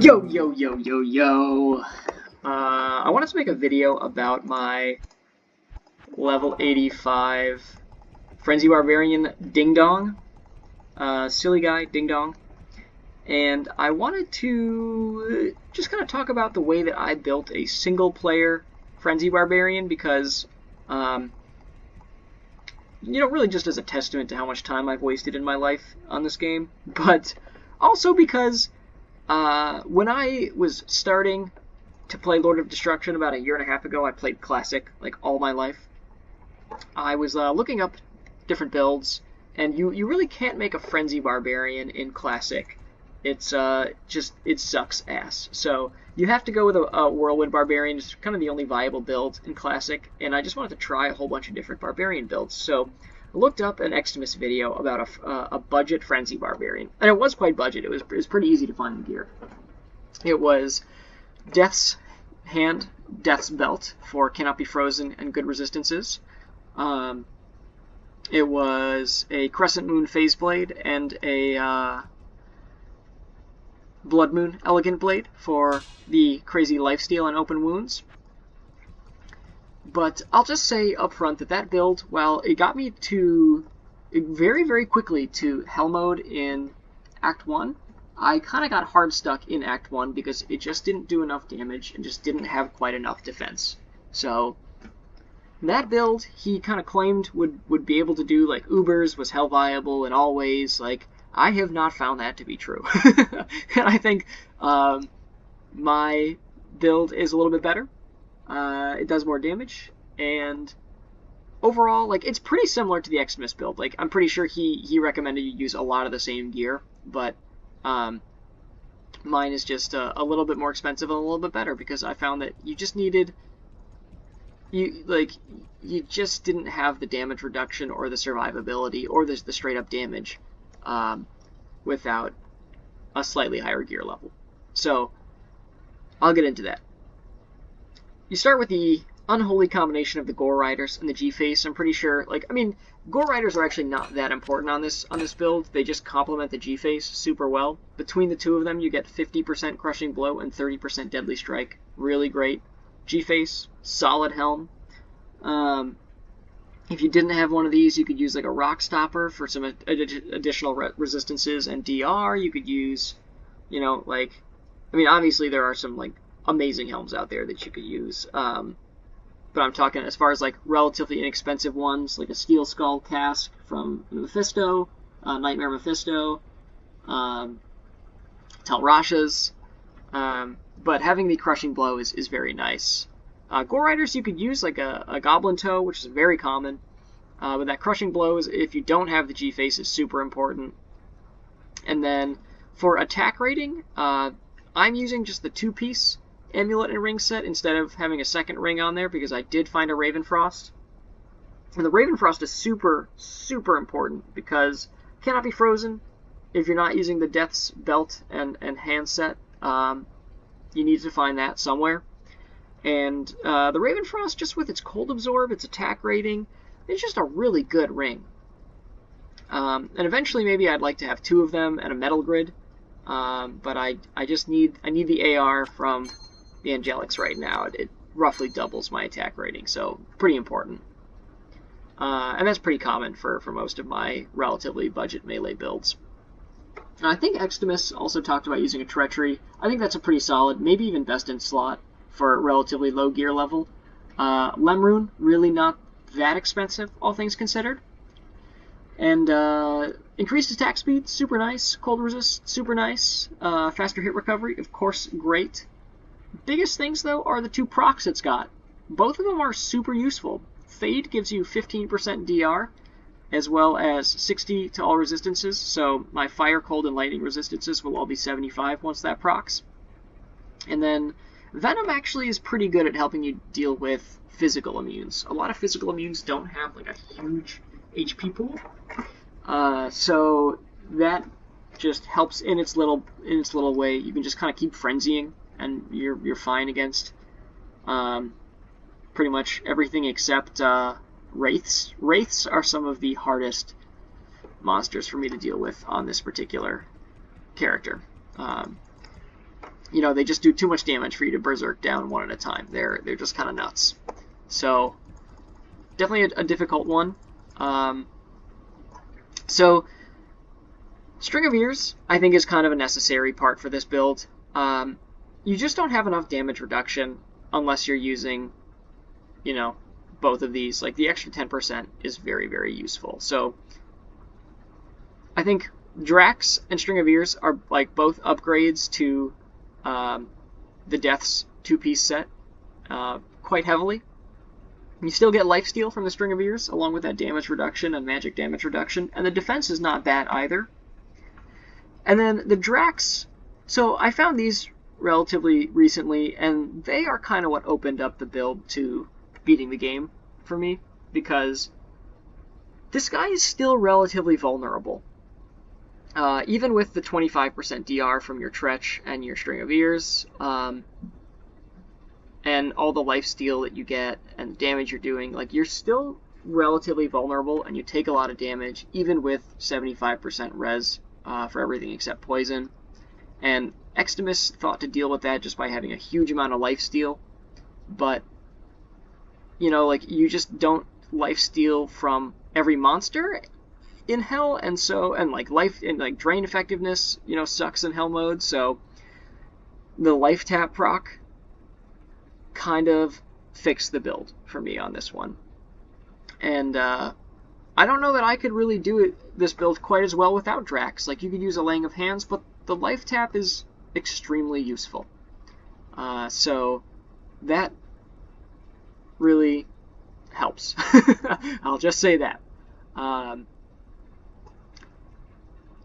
Yo, yo, yo, yo, yo. I wanted to make a video about my level 85 Frenzy Barbarian Ding Dong. Silly guy, Ding Dong. And I wanted to just kind of talk about the way that I built a single player Frenzy Barbarian because, really just as a testament to how much time I've wasted in my life on this game, but also because when I was starting to play Lord of Destruction about a year and a half ago, I played Classic like all my life. I was looking up different builds, and you really can't make a Frenzy Barbarian in Classic. It's it sucks ass. So you have to go with a Whirlwind Barbarian. It's kind of the only viable build in Classic, and I just wanted to try a whole bunch of different Barbarian builds. So I looked up an Xtimus video about a budget Frenzy Barbarian, and it was quite budget. It was pretty easy to find the gear. It was Death's Hand, Death's Belt for Cannot Be Frozen and good resistances. It was a Crescent Moon Phase Blade and a Blood Moon Elegant Blade for the crazy lifesteal and open wounds. But I'll just say up front that build, while it got me to very, very quickly to Hell Mode in Act 1, I kind of got hard stuck in Act 1 because it just didn't do enough damage and just didn't have quite enough defense. So that build, he kind of claimed would be able to do, like, Ubers, was hell viable, and always, like, I have not found that to be true. And I think my build is a little bit better. It does more damage, and overall, like, it's pretty similar to the Xtimus build. Like, I'm pretty sure he recommended you use a lot of the same gear, but mine is just a little bit more expensive and a little bit better because I found that you just needed... You just didn't have the damage reduction or the survivability or the straight up damage without a slightly higher gear level. So I'll get into that. You start with the unholy combination of the Gore Riders and the G-Face. I'm pretty sure, Gore Riders are actually not that important on this build. They just complement the G-Face super well. Between the two of them, you get 50% Crushing Blow and 30% Deadly Strike. Really great. G-Face, solid helm. If you didn't have one of these, you could use like a Rock Stopper for some additional resistances and DR. You could use, obviously there are some amazing helms out there that you could use. But I'm talking as far as relatively inexpensive ones, like a Steel Skull Cask from Mephisto, Nightmare Mephisto, Tel Rasha's. But having the Crushing Blow is very nice. Gore Riders you could use like a Goblin Toe, which is very common. But that Crushing Blow, if you don't have the G-Face, is super important. And then for attack rating, I'm using just the 2-piece Amulet and Ring set instead of having a second ring on there because I did find a Ravenfrost. And the Ravenfrost is super, super important because it cannot be frozen if you're not using the Death's Belt and hand set. You need to find that somewhere. And the Ravenfrost, just with its Cold Absorb, its attack rating, it's just a really good ring. And eventually maybe I'd like to have 2 of them and a Metal Grid. But I need the AR from the Angelics right now. It roughly doubles my attack rating, so pretty important. And that's pretty common for most of my relatively budget melee builds. And I think Xtimus also talked about using a Treachery. I think that's a pretty solid, maybe even best in slot for relatively low gear level. Lemrune, really not that expensive, all things considered. And increased attack speed, super nice. Cold resist, super nice. Faster hit recovery, of course, great. Biggest things, though, are the 2 procs it's got. Both of them are super useful. Fade gives you 15% DR, as well as 60 to all resistances, so my Fire, Cold, and Lightning resistances will all be 75 once that procs. And then Venom actually is pretty good at helping you deal with physical immunes. A lot of physical immunes don't have a huge HP pool, so that just helps in its little way. You can just kind of keep frenzying, and you're fine against pretty much everything except Wraiths. Wraiths are some of the hardest monsters for me to deal with on this particular character. they just do too much damage for you to berserk down one at a time. They're just kind of nuts. So definitely a difficult one. So String of Ears, I think, is kind of a necessary part for this build. You just don't have enough damage reduction unless you're using, both of these. Like, the extra 10% is very, very useful. So I think Drax and String of Ears are, like, both upgrades to the Death's two-piece set quite heavily. You still get lifesteal from the String of Ears, along with that damage reduction and magic damage reduction, and the defense is not bad either. And then the Drax, so I found these relatively recently, and they are kind of what opened up the build to beating the game for me, because this guy is still relatively vulnerable. Even with the 25% DR from your Tretch and your String of Ears, and all the lifesteal that you get and the damage you're doing, like, you're still relatively vulnerable, and you take a lot of damage, even with 75% res for everything except poison. And Extimus thought to deal with that just by having a huge amount of lifesteal, but, you just don't lifesteal from every monster in Hell, and drain effectiveness, sucks in Hell mode, so the life tap proc kind of fixed the build for me on this one. And I don't know that I could really do this build quite as well without Drax. Like, you could use a Laying of Hands, but the life tap is extremely useful. So that really helps. I'll just say that.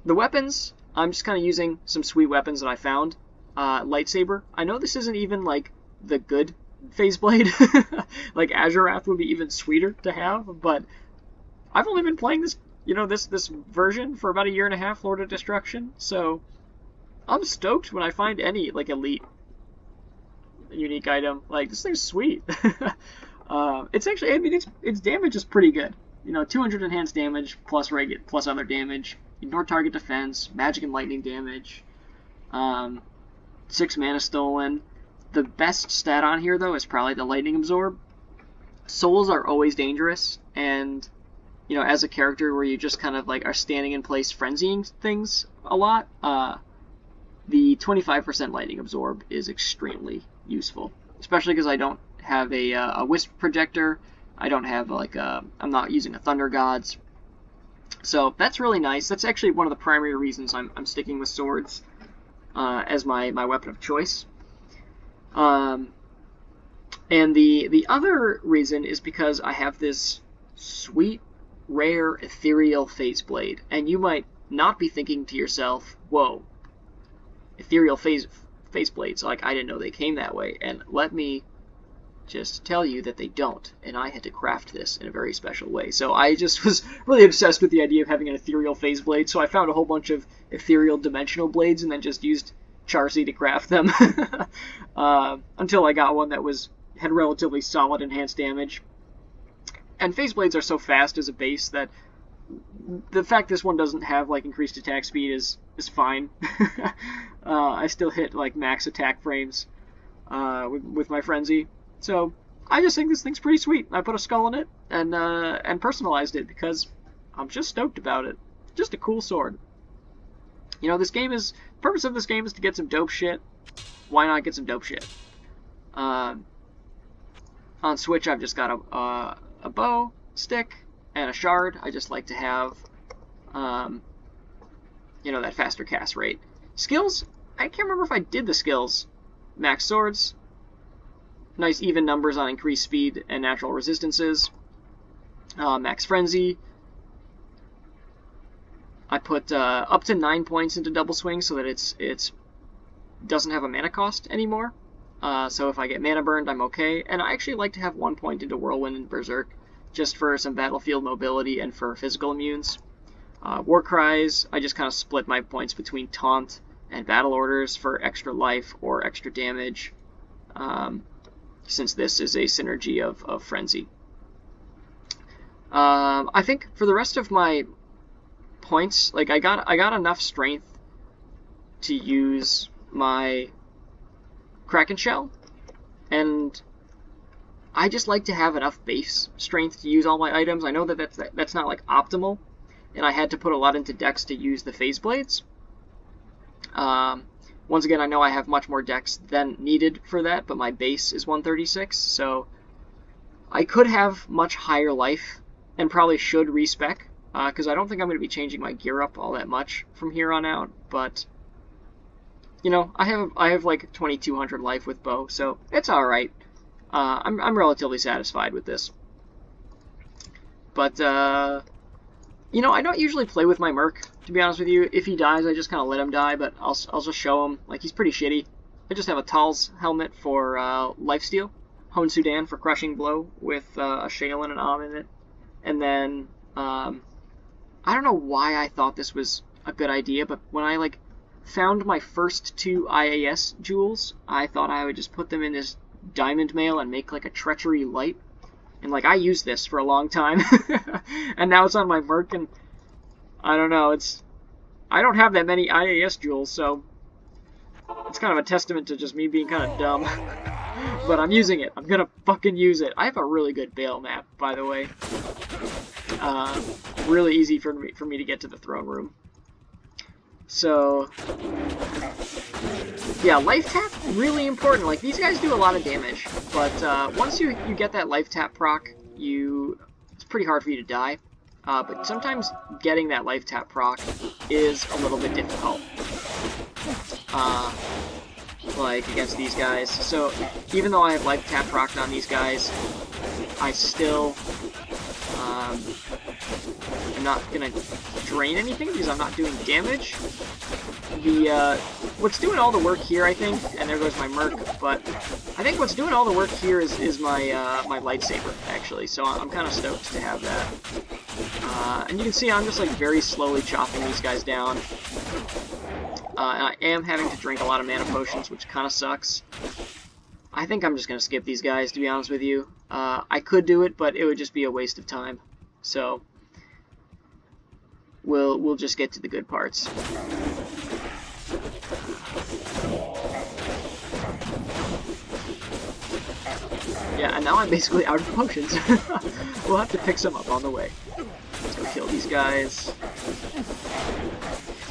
The weapons, I'm just kind of using some sweet weapons that I found. Lightsaber. I know this isn't even, like, the good Phase Blade. Like, Azurath would be even sweeter to have, but I've only been playing this, this version for about a year and a half, Lord of Destruction, so I'm stoked when I find any, like, elite unique item. Like, this thing's sweet. It's actually, its damage is pretty good. 200 enhanced damage plus other damage, ignore target defense, magic and lightning damage, 6 mana stolen. The best stat on here, though, is probably the lightning absorb. Souls are always dangerous, and as a character where you just kind of like are standing in place frenzying things a lot, the 25% lightning absorb is extremely useful, especially because I don't have a wisp projector. I don't have I'm not using a thunder gods, so that's really nice. That's actually one of the primary reasons I'm sticking with swords as my weapon of choice. And the other reason is because I have this sweet, rare, ethereal Phase Blade, and you might not be thinking to yourself, whoa, ethereal phase blades, like, I didn't know they came that way, and let me just tell you that they don't, and I had to craft this in a very special way. So I just was really obsessed with the idea of having an ethereal Phase Blade, so I found a whole bunch of ethereal dimensional blades and then just used Charcy to craft them until I got one that had relatively solid enhanced damage. And Phase Blades are so fast as a base that the fact this one doesn't have like increased attack speed is fine. I still hit like max attack frames with my Frenzy, so I just think this thing's pretty sweet. I put a skull in it and personalized it because I'm just stoked about it. Just a cool sword. The purpose of this game is to get some dope shit. Why not get some dope shit? On Switch, I've just got a bow, stick, and a shard. I just like to have, that faster cast rate. Skills, I can't remember if I did the skills. Max swords, nice even numbers on increased speed and natural resistances. Max frenzy. I put up to 9 points into double swing so that it's doesn't have a mana cost anymore. So if I get mana burned, I'm okay. And I actually like to have 1 point into Whirlwind and Berserk, just for some battlefield mobility and for physical immunes. War Cries, I just kind of split my points between Taunt and Battle Orders for extra life or extra damage, since this is a synergy of Frenzy. I think for the rest of my points, like I got enough strength to use my Kraken Shell, and I just like to have enough base strength to use all my items. I know that that's not like optimal, and I had to put a lot into dex to use the phase blades. Once again, I know I have much more dex than needed for that, but my base is 136, so I could have much higher life and probably should respec, because I don't think I'm going to be changing my gear up all that much from here on out, but you know, I have like 2200 life with bow, so it's all right. I'm relatively satisfied with this. But you know, I don't usually play with my Merc, to be honest with you. If he dies, I just kind of let him die, but I'll just show him. Like, he's pretty shitty. I just have a Tal's helmet for lifesteal, Hone Sudan for crushing blow with a Shale and an Om in it, and then I don't know why I thought this was a good idea, but when I like found my first 2 IAS jewels, I thought I would just put them in this diamond mail and make like a treachery light. And like I used this for a long time, and now it's on my Merc, and I don't know. I don't have that many IAS jewels, so it's kind of a testament to just me being kind of dumb. But I'm using it. I'm gonna fucking use it. I have a really good bail map, by the way. Really easy for me to get to the throne room. So yeah, life tap, really important. Like, these guys do a lot of damage, but once you get that life tap proc, it's pretty hard for you to die. But sometimes getting that life tap proc is a little bit difficult, like against these guys. So even though I have life tap proc on these guys, I still I'm not gonna drain anything because I'm not doing damage. What's doing all the work here, I think, and there goes my Merc, but I think what's doing all the work here is my my lightsaber, actually, so I'm kind of stoked to have that. And you can see I'm just like very slowly chopping these guys down. And I am having to drink a lot of mana potions, which kind of sucks. I think I'm just going to skip these guys, to be honest with you. I could do it, but it would just be a waste of time. So we'll just get to the good parts. Yeah, and now I'm basically out of potions. We'll have to pick some up on the way. Let's go kill these guys.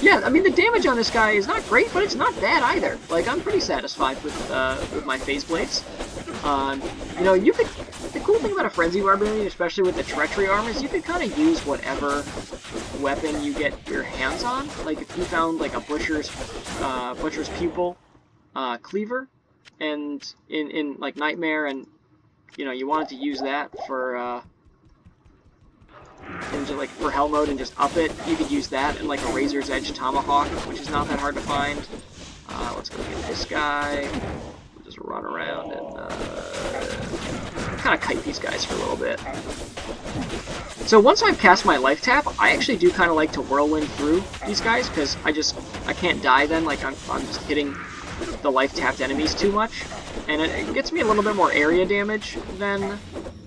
Yeah, I mean, the damage on this guy is not great, but it's not bad either. Like, I'm pretty satisfied with my phase blades. You know, the cool thing about a Frenzy Barbarian, especially with the Treachery armor, is you could kind of use whatever weapon you get your hands on. Like, if you found, like, a Butcher's Pupil Cleaver, and in like, Nightmare, and, you know, you wanted to use that for, for Hell mode and just up it, you could use that and like a Razor's Edge Tomahawk, which is not that hard to find. Let's go get this guy. We'll just run around and kind of kite these guys for a little bit. So once I've cast my life tap, I actually do kind of like to whirlwind through these guys because I can't die then. Like I'm just hitting the life tapped enemies too much, and it gets me a little bit more area damage than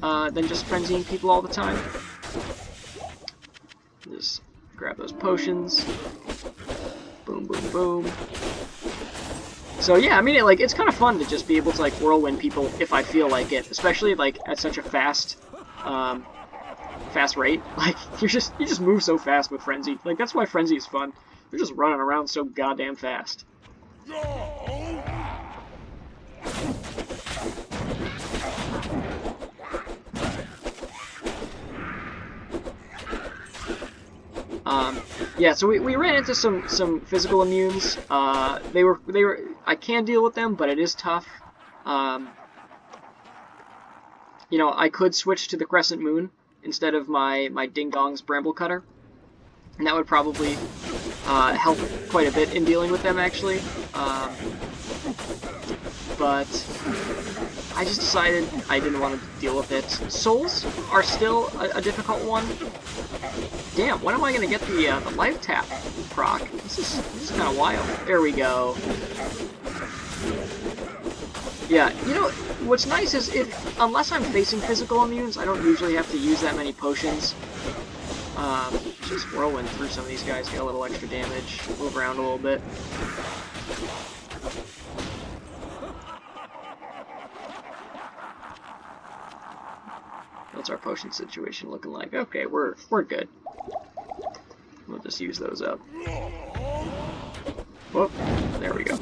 just frenzying people all the time. Just grab those potions. Boom, boom, boom. So yeah, I mean, it's kind of fun to just be able to like whirlwind people if I feel like it, especially like at such a fast rate. Like you just move so fast with Frenzy. Like that's why Frenzy is fun. You're just running around so goddamn fast. Yeah, so we ran into some physical immunes. They were I can deal with them, but it is tough. You know, I could switch to the Crescent Moon instead of my Ding Dong's Bramble Cutter, and that would probably help quite a bit in dealing with them, actually. But I just decided I didn't want to deal with it. Souls are still a difficult one. Damn, when am I gonna get the life tap proc? This is kind of wild. There we go. Yeah, you know what's nice is unless I'm facing physical immunes, I don't usually have to use that many potions. Just whirlwind through some of these guys, get a little extra damage, move around a little bit. potion situation looking like? Okay, we're good. We'll just use those up. Whoop, there we go.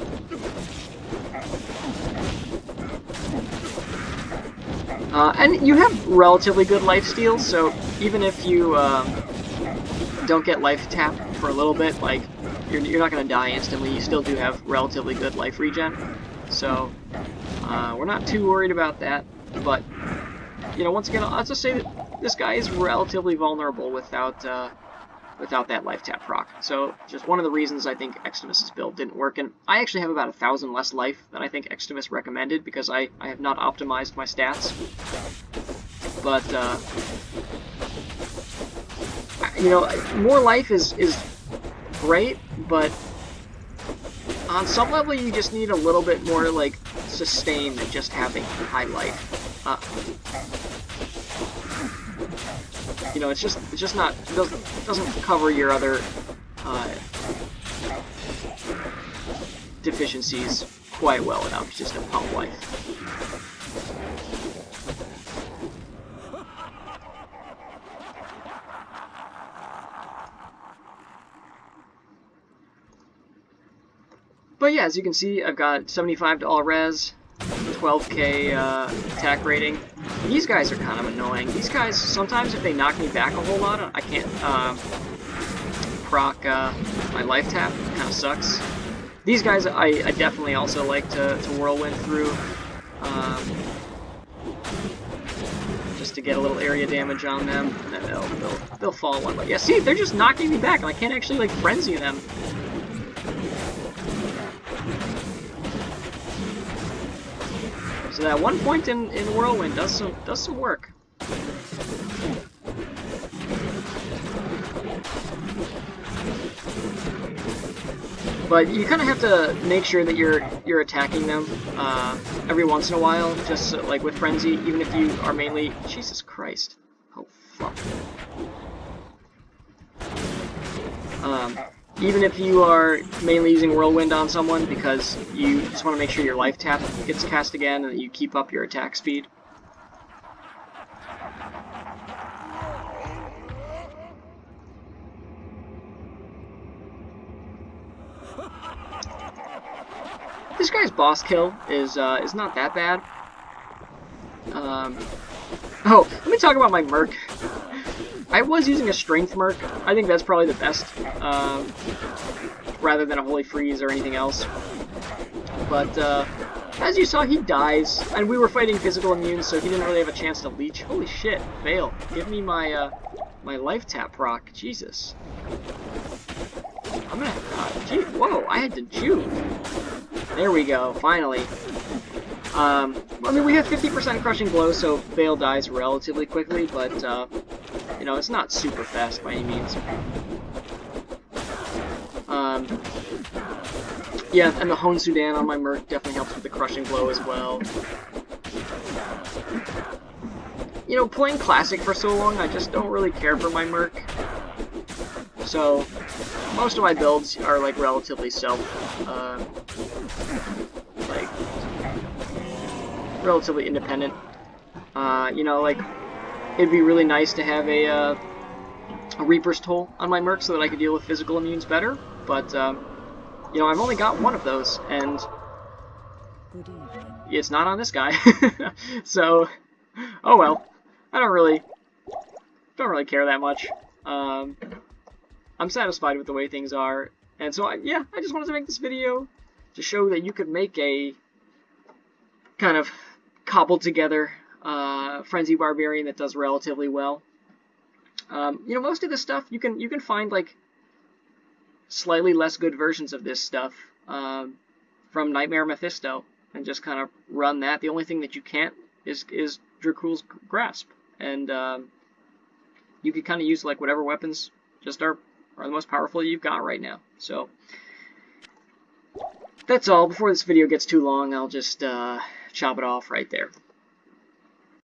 And you have relatively good life steal, so even if you don't get life tap for a little bit, like, you're not going to die instantly, you still do have relatively good life regen. So, we're not too worried about that, but, you know, once again, I'll just say that this guy is relatively vulnerable without that life tap proc. So, just one of the reasons I think Extimus's build didn't work, and I actually have about 1,000 less life than I think Extimus recommended, because I have not optimized my stats. But, you know, more life is great, but on some level you just need a little bit more, like, sustain than just having high life. You know, it's just not, it doesn't cover your other deficiencies quite well enough just to pump life. But yeah, as you can see, I've got 75 to all res, 12k attack rating. These guys are kind of annoying. These guys, sometimes if they knock me back a whole lot, I can't proc my life tap. It kind of sucks. These guys I definitely also like to whirlwind through, just to get a little area damage on them, and then they'll fall one way. Yeah, see, they're just knocking me back, and I can't actually, like, frenzy them. So that one point in Whirlwind does some work. But you kind of have to make sure that you're attacking them every once in a while, just so, like with Frenzy, even if you are mainly... Jesus Christ. Oh, fuck. Even if you are mainly using Whirlwind on someone, because you just want to make sure your life tap gets cast again and that you keep up your attack speed. This guy's boss kill is not that bad. Oh, let me talk about my Merc. I was using a Strength Merc. I think that's probably the best, rather than a Holy Freeze or anything else. But, as you saw, he dies, and we were fighting physical immune, so he didn't really have a chance to leech. Holy shit, Vale, give me my, my life tap proc. Jesus. I'm gonna, gee, whoa, I had to juke. There we go, finally. I mean, we have 50% Crushing Blow, so Vale dies relatively quickly, but, you know, it's not super fast by any means. Yeah, and the Hone Sudan on my Merc definitely helps with the Crushing Blow as well. You know, playing Classic for so long, I just don't really care for my Merc. So, most of my builds are, like, relatively relatively independent. You know, like, it'd be really nice to have a Reaper's Toll on my Merc so that I could deal with physical immunes better, but, you know, I've only got one of those, and it's not on this guy. So, oh well. I don't really care that much. I'm satisfied with the way things are, and so yeah, I just wanted to make this video to show that you could make a kind of cobbled together Frenzy Barbarian that does relatively well. You know, most of this stuff you can find, like, slightly less good versions of this stuff from Nightmare Mephisto, and just kind of run that. The only thing that you can't is Dracul's Grasp, and you could kind of use, like, whatever weapons just are the most powerful you've got right now. So that's all. Before this video gets too long, I'll just chop it off right there.